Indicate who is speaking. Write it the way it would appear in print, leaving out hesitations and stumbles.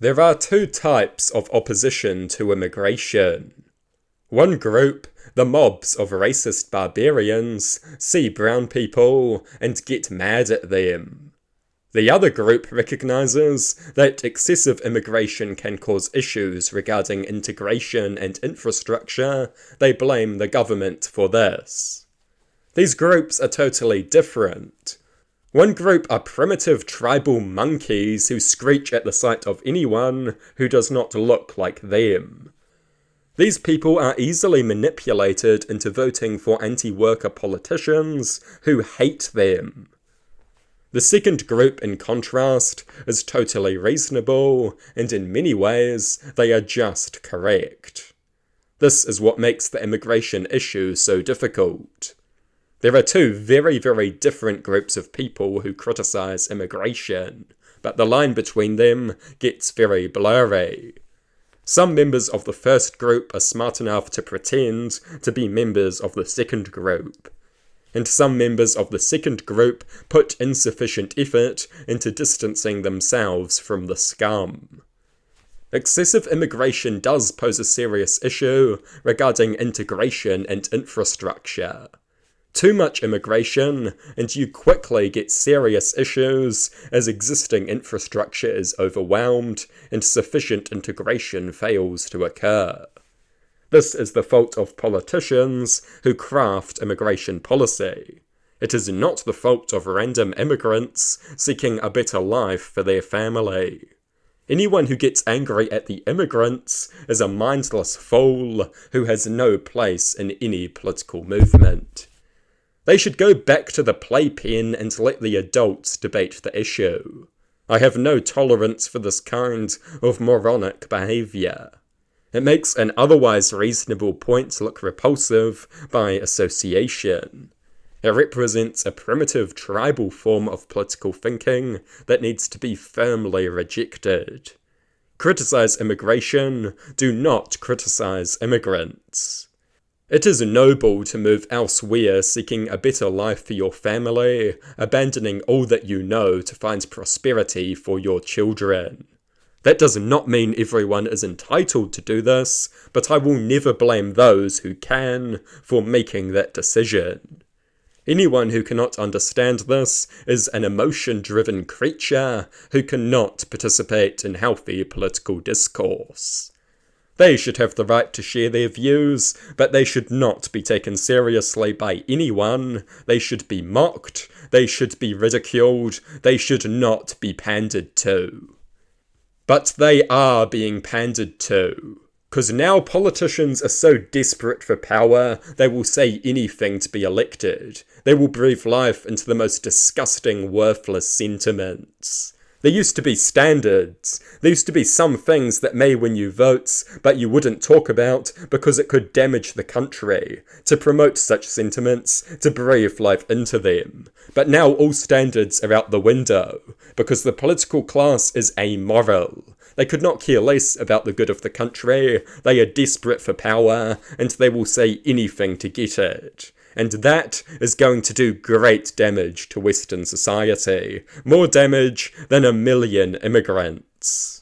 Speaker 1: There are two types of opposition to immigration. One group, the mobs of racist barbarians, see brown people and get mad at them. The other group recognizes that excessive immigration can cause issues regarding integration and infrastructure. They blame the government for this. These groups are totally different. One group are primitive tribal monkeys who screech at the sight of anyone who does not look like them. These people are easily manipulated into voting for anti-worker politicians who hate them. The second group, in contrast, is totally reasonable, and in many ways, they are just correct. This is what makes the immigration issue so difficult. There are two very, very different groups of people who criticize immigration, but the line between them gets very blurry. Some members of the first group are smart enough to pretend to be members of the second group, and some members of the second group put insufficient effort into distancing themselves from the scum. Excessive immigration does pose a serious issue regarding integration and infrastructure. Too much immigration, and you quickly get serious issues as existing infrastructure is overwhelmed and sufficient integration fails to occur. This is the fault of politicians who craft immigration policy. It is not the fault of random immigrants seeking a better life for their family. Anyone who gets angry at the immigrants is a mindless fool who has no place in any political movement. They should go back to the playpen and let the adults debate the issue. I have no tolerance for this kind of moronic behaviour. It makes an otherwise reasonable point look repulsive by association. It represents a primitive tribal form of political thinking that needs to be firmly rejected. Criticize immigration, do not criticize immigrants. It is noble to move elsewhere seeking a better life for your family, abandoning all that you know to find prosperity for your children. That does not mean everyone is entitled to do this, but I will never blame those who can for making that decision. Anyone who cannot understand this is an emotion-driven creature who cannot participate in healthy political discourse. They should have the right to share their views, but they should not be taken seriously by anyone. They should be mocked, they should be ridiculed, they should not be pandered to. But they are being pandered to. Because now politicians are so desperate for power, they will say anything to be elected. They will breathe life into the most disgusting, worthless sentiments. There used to be standards. There used to be some things that may win you votes, but you wouldn't talk about because it could damage the country. To promote such sentiments, to breathe life into them. But now all standards are out the window, because the political class is amoral. They could not care less about the good of the country. They are desperate for power, and they will say anything to get it. And that is going to do great damage to Western society. More damage than 1 million immigrants.